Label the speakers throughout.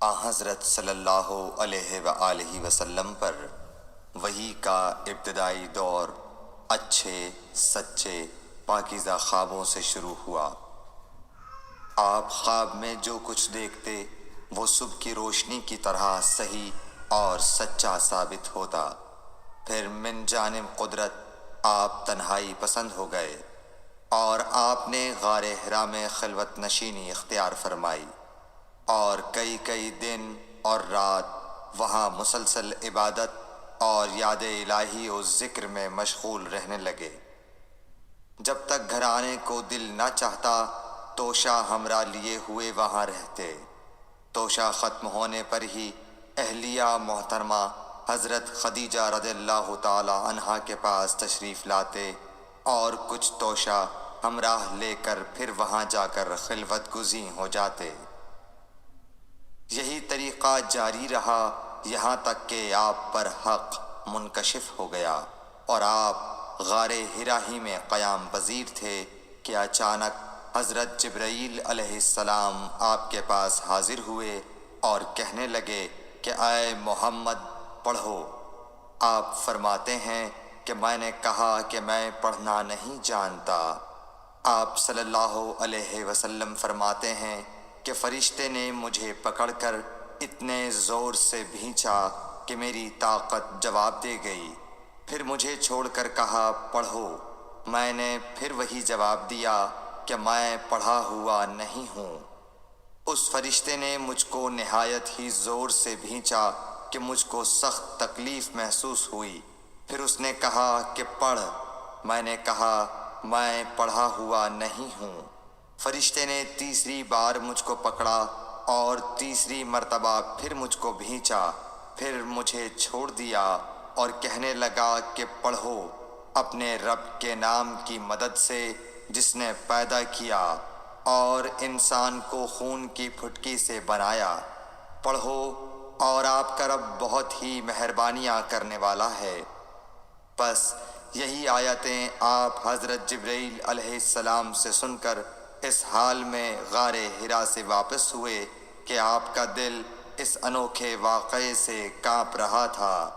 Speaker 1: حضرت صلی اللہ علیہ وآلہ وسلم پر وحی کا ابتدائی دور اچھے سچے پاکیزہ خوابوں سے شروع ہوا۔ آپ خواب میں جو کچھ دیکھتے وہ صبح کی روشنی کی طرح صحیح اور سچا ثابت ہوتا۔ پھر من جانب قدرت آپ تنہائی پسند ہو گئے اور آپ نے غار حرا میں خلوت نشینی اختیار فرمائی اور کئی دن اور رات وہاں مسلسل عبادت اور یاد الہی و ذکر میں مشغول رہنے لگے۔ جب تک گھر آنے کو دل نہ چاہتا توشہ ہمراہ لیے ہوئے وہاں رہتے۔ توشہ ختم ہونے پر ہی اہلیہ محترمہ حضرت خدیجہ رضی اللہ تعالی عنہا کے پاس تشریف لاتے اور کچھ توشہ ہمراہ لے کر پھر وہاں جا کر خلوت گزین ہو جاتے۔ یہی طریقہ جاری رہا یہاں تک کہ آپ پر حق منکشف ہو گیا اور آپ غار حرا ہی میں قیام پذیر تھے کہ اچانک حضرت جبرائیل علیہ السلام آپ کے پاس حاضر ہوئے اور کہنے لگے کہ اے محمد پڑھو۔ آپ فرماتے ہیں کہ میں نے کہا کہ میں پڑھنا نہیں جانتا۔ آپ صلی اللہ علیہ وسلم فرماتے ہیں کہ فرشتے نے مجھے پکڑ کر اتنے زور سے بھینچا کہ میری طاقت جواب دے گئی۔ پھر مجھے چھوڑ کر کہا پڑھو۔ میں نے پھر وہی جواب دیا کہ میں پڑھا ہوا نہیں ہوں۔ اس فرشتے نے مجھ کو نہایت ہی زور سے بھینچا کہ مجھ کو سخت تکلیف محسوس ہوئی۔ پھر اس نے کہا کہ پڑھ۔ میں نے کہا میں پڑھا ہوا نہیں ہوں۔ فرشتے نے تیسری بار مجھ کو پکڑا اور تیسری مرتبہ پھر مجھ کو بھینچا۔ پھر مجھے چھوڑ دیا اور کہنے لگا کہ پڑھو اپنے رب کے نام کی مدد سے جس نے پیدا کیا اور انسان کو خون کی پھٹکی سے بنایا۔ پڑھو اور آپ کا رب بہت ہی مہربانیاں کرنے والا ہے۔ بس یہی آیتیں آپ حضرت جبرائیل علیہ السلام سے سن کر اس حال میں غار حرا سے واپس ہوئے کہ آپ کا دل اس انوکھے واقعے سے کانپ رہا تھا۔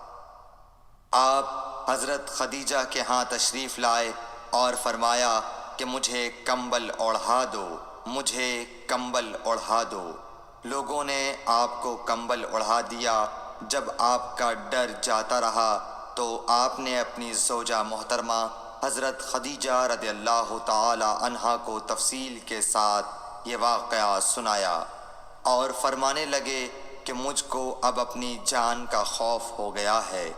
Speaker 1: آپ حضرت خدیجہ کے ہاں تشریف لائے اور فرمایا کہ مجھے کمبل اوڑھا دو، مجھے کمبل اوڑھا دو۔ لوگوں نے آپ کو کمبل اوڑھا دیا۔ جب آپ کا ڈر جاتا رہا تو آپ نے اپنی زوجہ محترمہ حضرت خدیجہ رضی اللہ تعالی عنہا کو تفصیل کے ساتھ یہ واقعہ سنایا اور فرمانے لگے کہ مجھ کو اب اپنی جان کا خوف ہو گیا ہے۔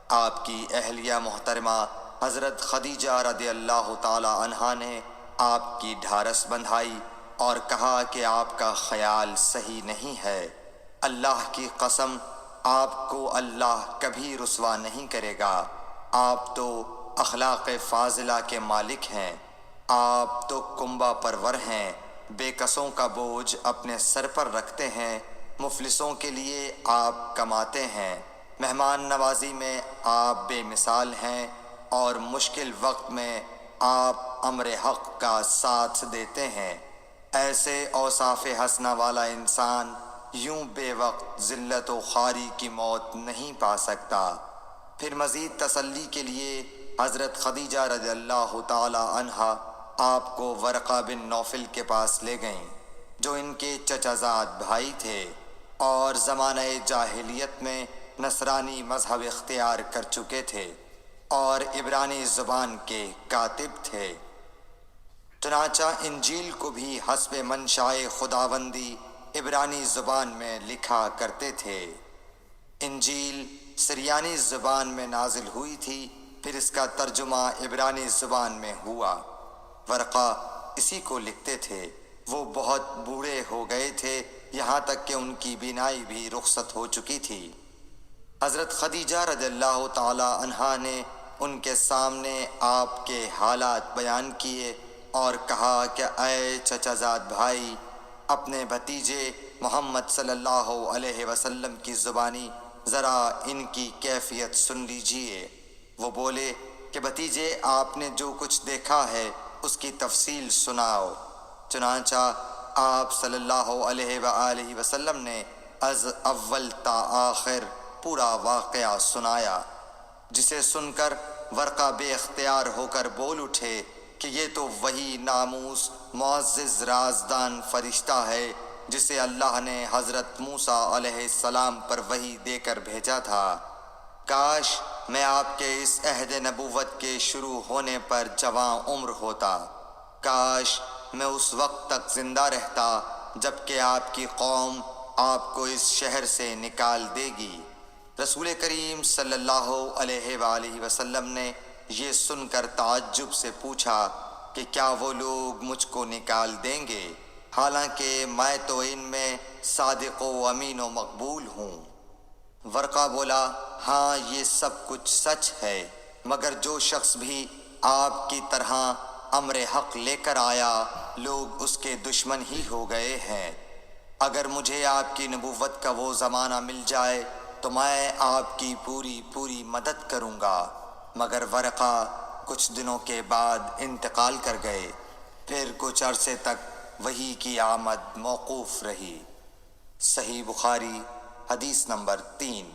Speaker 1: آپ کی اہلیہ محترمہ حضرت خدیجہ رضی اللہ تعالی عنہا نے آپ کی ڈھارس بندھائی اور کہا کہ آپ کا خیال صحیح نہیں ہے۔ اللہ کی قسم آپ کو اللہ کبھی رسوا نہیں کرے گا۔ آپ تو اخلاق فاضلہ کے مالک ہیں۔ آپ تو کنبہ پرور ہیں، بے کسوں کا بوجھ اپنے سر پر رکھتے ہیں، مفلسوں کے لیے آپ کماتے ہیں، مہمان نوازی میں آپ بے مثال ہیں اور مشکل وقت میں آپ امر حق کا ساتھ دیتے ہیں۔ ایسے اوصاف حسنہ والا انسان یوں بے وقت ذلت و خواری کی موت نہیں پا سکتا۔ پھر مزید تسلی کے لیے حضرت خدیجہ رضی اللہ تعالی عنہا آپ کو ورقہ بن نوفل کے پاس لے گئیں جو ان کے چچا زاد بھائی تھے اور زمانہ جاہلیت میں نصرانی مذہب اختیار کر چکے تھے اور عبرانی زبان کے کاتب تھے۔ چنانچہ انجیل کو بھی حسب منشائے خداوندی عبرانی زبان میں لکھا کرتے تھے۔ انجیل سریانی زبان میں نازل ہوئی تھی، پھر اس کا ترجمہ عبرانی زبان میں ہوا۔ ورقہ اسی کو لکھتے تھے۔ وہ بہت بوڑھے ہو گئے تھے، یہاں تک کہ ان کی بینائی بھی رخصت ہو چکی تھی۔ حضرت خدیجہ رضی اللہ تعالی عنہا نے ان کے سامنے آپ کے حالات بیان کیے اور کہا کہ اے چچا زاد بھائی، اپنے بھتیجے محمد صلی اللہ علیہ وسلم کی زبانی ذرا ان کی کیفیت سن لیجئے۔ وہ بولے کہ بھتیجے آپ نے جو کچھ دیکھا ہے اس کی تفصیل سناؤ۔ چنانچہ آپ صلی اللہ علیہ وآلہ وسلم نے از اول تا آخر پورا واقعہ سنایا، جسے سن کر ورقہ بے اختیار ہو کر بول اٹھے کہ یہ تو وہی ناموس معزز رازدان فرشتہ ہے جسے اللہ نے حضرت موسیٰ علیہ السلام پر وحی دے کر بھیجا تھا۔ کاش میں آپ کے اس عہد نبوت کے شروع ہونے پر جواں عمر ہوتا، کاش میں اس وقت تک زندہ رہتا جب کہ آپ کی قوم آپ کو اس شہر سے نکال دے گی۔ رسول کریم صلی اللہ علیہ وآلہ وسلم نے یہ سن کر تعجب سے پوچھا کہ کیا وہ لوگ مجھ کو نکال دیں گے، حالانکہ میں تو ان میں صادق و امین و مقبول ہوں؟ ورقہ بولا، ہاں یہ سب کچھ سچ ہے، مگر جو شخص بھی آپ کی طرح امر حق لے کر آیا لوگ اس کے دشمن ہی ہو گئے ہیں۔ اگر مجھے آپ کی نبوت کا وہ زمانہ مل جائے تو میں آپ کی پوری مدد کروں گا، مگر ورقہ کچھ دنوں کے بعد انتقال کر گئے، پھر کچھ عرصے تک وحی کی آمد موقوف رہی۔ صحیح بخاری حدیث نمبر 3۔